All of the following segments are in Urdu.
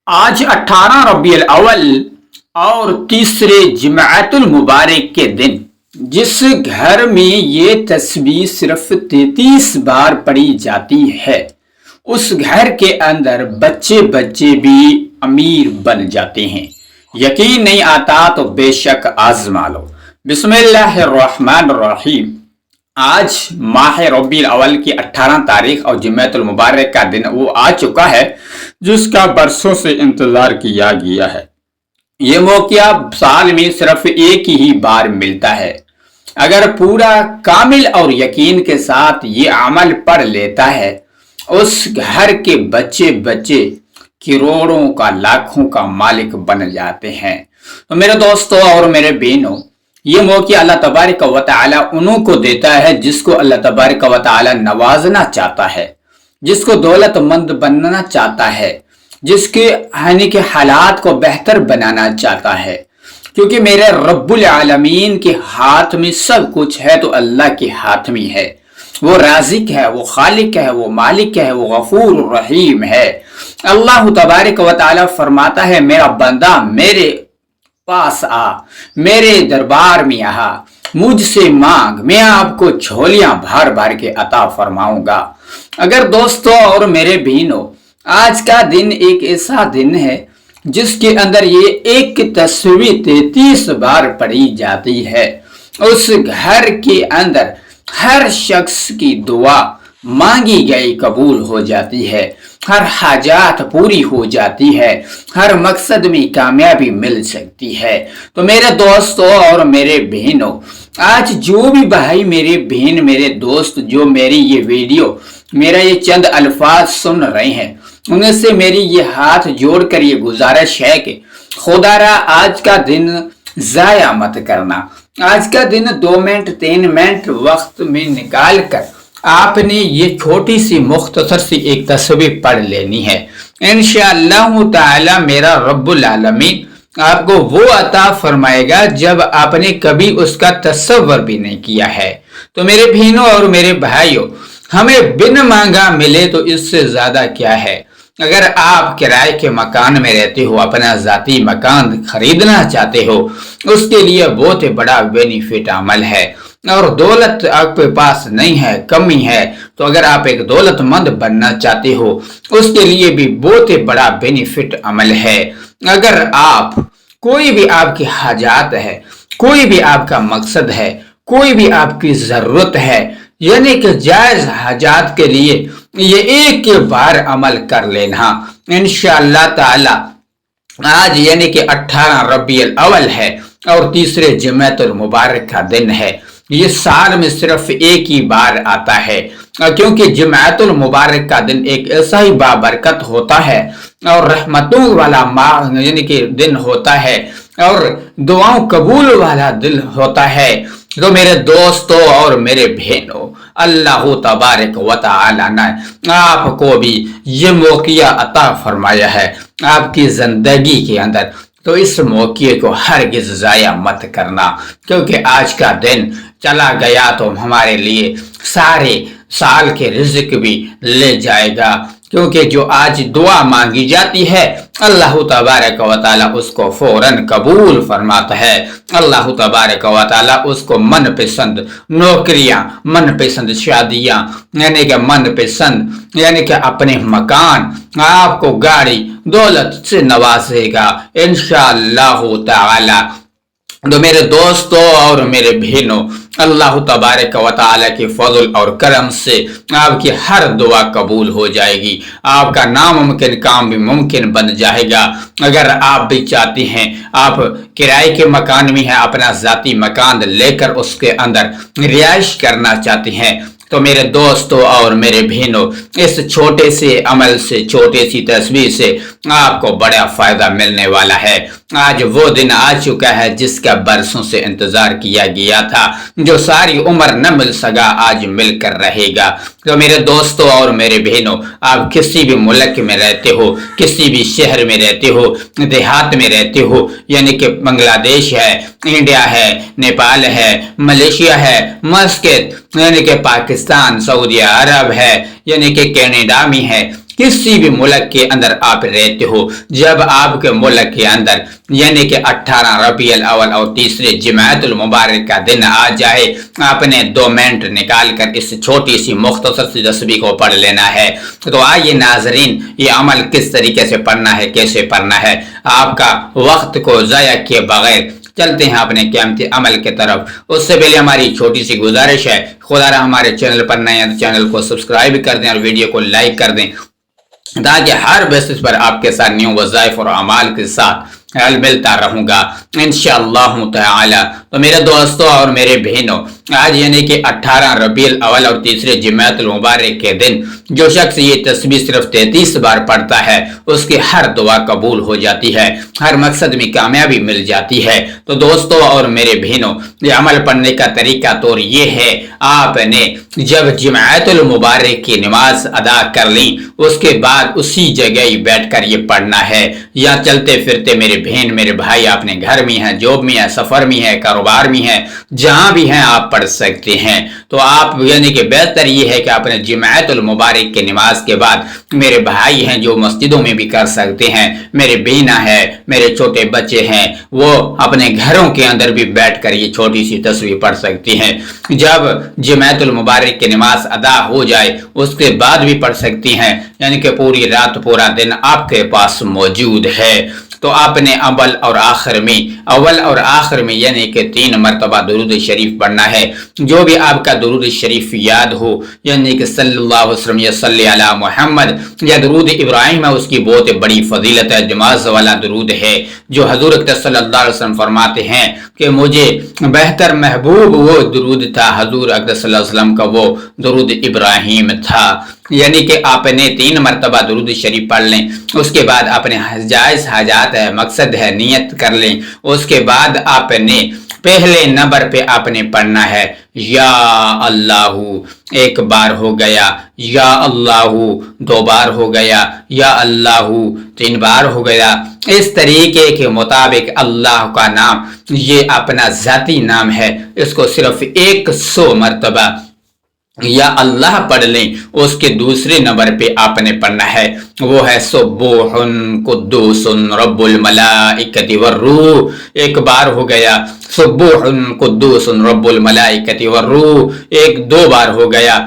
آج 18 ربیع الاول اور تیسرے جمعۃ المبارک کے دن جس گھر میں یہ تسبیح صرف 33 بار پڑھی جاتی ہے اس گھر کے اندر بچے بچے بھی امیر بن جاتے ہیں۔ یقین نہیں آتا تو بے شک آزما لو۔ بسم اللہ الرحمن الرحیم۔ آج ماہ ربیع الاول کی 18 تاریخ اور جمعۃ المبارک کا دن وہ آ چکا ہے جس کا برسوں سے انتظار کیا گیا ہے۔ یہ موقع سال میں صرف ایک ہی بار ملتا ہے۔ اگر پورا کامل اور یقین کے ساتھ یہ عمل پڑھ لیتا ہے اس گھر کے بچے بچے کروڑوں کا لاکھوں کا مالک بن جاتے ہیں۔ تو میرے دوستوں اور میرے بہنوں، یہ موقع اللہ تبارک و تعالی انہوں کو دیتا ہے جس کو اللہ تبارک و تعالی نوازنا چاہتا ہے، جس کو دولت مند بننا چاہتا ہے، جس کے حالات کو بہتر بنانا چاہتا ہے، کیونکہ میرے رب العالمین کے ہاتھ میں سب کچھ ہے تو اللہ کے ہاتھ میں ہے۔ وہ رازق ہے، وہ خالق ہے، وہ مالک ہے، وہ غفور الرحیم ہے۔ اللہ تبارک و تعالی فرماتا ہے میرا بندہ میرے پاس آ، میرے دربار میں آ، مجھ سے مانگ، میں آپ کو جھولیاں بھر بھر کے عطا فرماؤں گا۔ اگر دوستوں اور میرے بہنوں، آج کا دن ایک ایسا دن ہے جس کے اندر یہ ایک تسبیح 33 بار پڑھی جاتی ہے۔ اس گھر کے اندر ہر شخص کی دعا مانگی گئی قبول ہو جاتی ہے، ہر حاجات پوری ہو جاتی ہے، ہر مقصد میں کامیابی مل سکتی ہے۔ تو میرے دوستوں اور میرے بہنوں، آج جو بھی بھائی میرے بہن میرے دوست جو میری یہ ویڈیو میرا یہ چند الفاظ سن رہے ہیں، انہیں سے میری یہ ہاتھ جوڑ کر یہ گزارش ہے کہ خدا را آج کا دن ضائع مت کرنا۔ آج کا دن 2 منٹ 3 منٹ وقت میں نکال کر آپ نے یہ چھوٹی سی مختصر سی ایک تسبیح پڑھ لینی ہے۔ انشاءاللہ تعالی میرا رب العالمین آپ کو وہ عطا فرمائے گا جب آپ نے کبھی اس کا تصور بھی نہیں کیا ہے۔ تو میرے بہنوں اور میرے بھائیوں، ہمیں بن مانگا ملے تو اس سے زیادہ کیا ہے۔ اگر آپ کرائے کے مکان میں رہتے ہو، اپنا ذاتی مکان خریدنا چاہتے ہو، اس کے لیے بہت بڑا بینیفٹ عمل ہے۔ اور دولت آپ کے پاس نہیں ہے، کمی ہے، تو اگر آپ ایک دولت مند بننا چاہتے ہو اس کے لیے بھی بہت بڑا بینیفٹ عمل ہے۔ اگر آپ کوئی بھی آپ کی حاجات ہے، کوئی بھی آپ کا مقصد ہے، کوئی بھی آپ کی ضرورت ہے، یعنی کہ جائز حاجات کے لیے یہ ایک بار عمل کر لینا انشاءاللہ تعالی۔ آج یعنی کہ 18 ربیع الاول ہے اور تیسرے جمعۃ المبارک کا دن ہے۔ یہ سال میں صرف ایک ہی بار آتا ہے، کیونکہ جمعۃ المبارک کا دن ایک ایسا ہی بابرکت ہوتا ہے اور رحمتوں والا ماہ یعنی کہ دن ہوتا ہے اور دعاؤں قبول والا دل ہوتا ہے۔ تو میرے دوستوں اور میرے بہنوں، اللہ تبارک و تعالی نے آپ کو بھی یہ موقع عطا فرمایا ہے آپ کی زندگی کے اندر، تو اس موقع کو ہرگز ضائع مت کرنا، کیونکہ آج کا دن چلا گیا تو ہمارے لیے سارے سال کے رزق بھی لے جائے گا، کیونکہ جو آج دعا مانگی جاتی ہے اللہ تبارک و تعالی اس کو فوراً قبول فرماتا ہے۔ اللہ تبارک و تعالی اس کو من پسند نوکریاں، من پسند شادیاں، یعنی کہ من پسند یعنی کہ اپنے مکان، آپ کو گاڑی دولت سے نوازے گا انشاءاللہ تعالی۔ تو میرے دوستوں اور میرے بہنوں، اللہ تبارک و تعالی کے فضل اور کرم سے آپ کی ہر دعا قبول ہو جائے گی، آپ کا ناممکن کام بھی ممکن بن جائے گا۔ اگر آپ بھی چاہتے ہیں، آپ کرائے کے مکان میں ہیں، اپنا ذاتی مکان لے کر اس کے اندر رہائش کرنا چاہتے ہیں، تو میرے دوستوں اور میرے بہنوں، اس چھوٹے سے عمل سے، چھوٹے سی تسبیح سے آپ کو بڑا فائدہ ملنے والا ہے۔ آج وہ دن آ چکا ہے جس کا برسوں سے انتظار کیا گیا تھا، جو ساری عمر نہ مل سکا آج مل کر رہے گا۔ تو میرے دوستوں اور میرے بہنوں، آپ کسی بھی ملک میں رہتے ہو، کسی بھی شہر میں رہتے ہو، دیہات میں رہتے ہو، یعنی کہ بنگلہ دیش ہے، انڈیا ہے، نیپال ہے، ملیشیا ہے، مسقط یعنی کہ پاکستان، سعودی عرب ہے، یعنی کہ کینیڈا میں ہے، کسی بھی ملک کے اندر آپ رہتے ہو، جب آپ کے ملک کے اندر یعنی کہ 18 ربیع الاول اور تیسرے جمعۃ المبارک کا دن آ جائے، آپ نے 2 منٹ نکال کر اس چھوٹی سی مختصر سی تسبیح کو پڑھ لینا ہے۔ تو آئیے ناظرین، یہ عمل کس طریقے سے پڑھنا ہے، کیسے پڑھنا ہے، آپ کا وقت کو ضائع کیے بغیر چلتے ہیں اپنے قیمتی عمل کی طرف۔ اس سے پہلے ہماری چھوٹی سی گزارش ہے، خدا رہا ہمارے چینل پر نئے ہیں تو چینل کو سبسکرائب کر دیں اور ویڈیو کو لائک کر دیں، تاکہ ہر بیسس پر آپ کے ساتھ نیو وظائف اور اعمال کے ساتھ ملتا رہوں گا انشاءاللہ تعالی۔ تو میرے دوستوں اور میرے بہنوں، آج یعنی کہ 18 ربیع الاول اور تیسرے جمعۃ المبارک کے دن جو شخص یہ تسبیح صرف 33 بار پڑھتا ہے، اس کی ہر دعا قبول ہو جاتی ہے، ہر مقصد میں کامیابی مل جاتی ہے۔ تو دوستوں اور میرے بہنوں، یہ عمل پڑھنے کا طریقہ طور یہ ہے، آپ نے جب جمعۃ المبارک کی نماز ادا کر لی، اس کے بعد اسی جگہ ہی بیٹھ کر یہ پڑھنا ہے، یا چلتے پھرتے میرے بہن میرے بھائی اپنے گھر میں ہیں، جاب میں ہے، سفر میں ہے، کاروبار میں ہے، جہاں بھی ہیں آپ پڑھ سکتے ہیں۔ تو آپ یعنی کہ بہتر یہ ہے کہ اپنے جمعۃ المبارک کی نماز کے بعد، میرے بھائی ہیں جو مسجدوں میں بھی کر سکتے ہیں، میرے بینا ہے، میرے چھوٹے بچے ہیں، وہ اپنے گھروں کے اندر بھی بیٹھ کر یہ چھوٹی سی تسبیح پڑھ سکتے ہیں۔ جب جمعۃ المبارک کی نماز ادا ہو جائے اس کے بعد بھی پڑھ سکتی ہیں، یعنی کہ پوری رات پورا دن آپ کے پاس موجود ہے۔ تو آپ نے اول اور آخر میں یعنی کہ 3 مرتبہ درود شریف پڑھنا ہے۔ جو بھی آپ کا درود شریف یاد ہو، یعنی کہ صلی اللہ علیہ وسلم یا صلی علی محمد یا درود ابراہیم ہے، اس کی بہت بڑی فضیلت ہے، جماز والا درود ہے، جو حضور صلی اللہ علیہ وسلم فرماتے ہیں کہ مجھے بہتر محبوب وہ درود تھا، حضور صلی اللہ علیہ وسلم کا وہ درود ابراہیم تھا۔ یعنی کہ آپ نے 3 مرتبہ درود شریف پڑھ لیں، اس کے بعد اپنے جائز حاجات ہے، مقصد ہے، نیت کر لیں۔ اس کے بعد آپ نے پہلے نمبر پہ آپ نے پڑھنا ہے یا اللہ، 1 بار ہو گیا، یا اللہ 2 بار ہو گیا، یا اللہ 3 بار ہو گیا۔ اس طریقے کے مطابق اللہ کا نام یہ اپنا ذاتی نام ہے، اس کو صرف 100 مرتبہ یا اللہ پڑھ لیں۔ اس کے دوسرے نمبر پہ آپ نے پڑھنا ہے، وہ ہے سبوح قدوس رب الملائکۃ والروح، 1 بار ہو گیا، سبوح قدوس رب الملائکۃ والروح، 2 بار ہو گیا،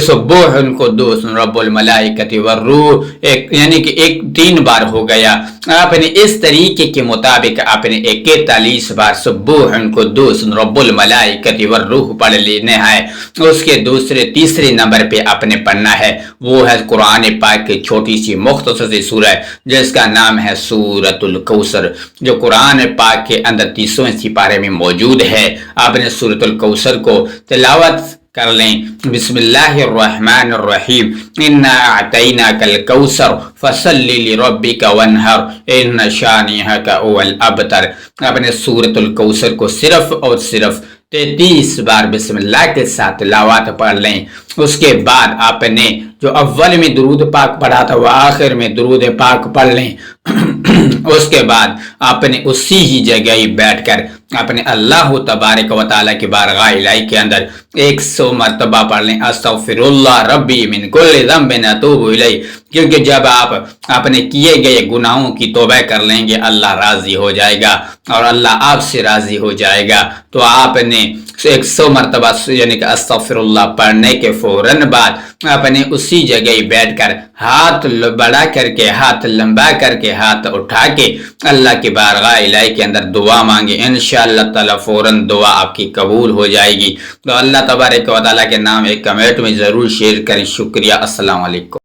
سبوح قدوس رب الملائکۃ والروح، یعنی کہ 3 بار ہو گیا۔ آپ نے اس طریقے کے مطابق آپ نے 41 بار سبوح قدوس رب الملائکۃ والروح پڑھ لینا ہے۔ اس کے تیسرے نمبر پہ آپ نے پڑھنا ہے، وہ ہے قرآن پاک کی چھوٹی سی مختصر سی سورہ، جس کا نام ہے سورۃ الکوثر، جو قرآن پاک کے اندر 30ویں سپارے میں موجود ہے۔ آپ نے سورۃ الکوثر کو تلاوت کر لیں۔ بسم اللہ الرحمن الرحیم، انا اعطیناک الکوثر فصل لربک وانحر ان شانئک هو الابتر۔ آپ نے سورۃ الکوثر کو صرف اور صرف 33 بار بسم اللہ کے ساتھ تلاوت پڑھ لیں۔ اس کے بعد آپ نے جو اول میں درود پاک پڑھا تھا وہ آخر میں درود پاک پڑھ لیں۔ اس کے بعد آپ نے اسی ہی جگہ ہی بیٹھ کر اپنے اللہ تبارک و تعالیٰ کی بارگاہ الہی کے اندر 100 مرتبہ پڑھ لیں، استغفر اللہ ربی من کل ذنب اتوب الیہ، کیونکہ جب آپ اپنے کیے گئے گناہوں کی توبہ کر لیں گے اللہ راضی ہو جائے گا اور اللہ آپ سے راضی ہو جائے گا۔ تو آپ نے 100 مرتبہ یعنی کہ استغفر اللہ پڑھنے کے فوراً بعد آپ نے اسی جگہ ہی بیٹھ کر ہاتھ بڑا کر کے، ہاتھ لمبا کر کے، ہاتھ اٹھا کے اللہ کی بارگاہ الہی کے اندر دعا مانگے، انشاءاللہ تعالی فوراً دعا آپ کی قبول ہو جائے گی۔ تو اللہ تبارک و تعالیٰ کے نام ایک کمنٹ میں ضرور شیئر کریں۔ شکریہ، السلام علیکم۔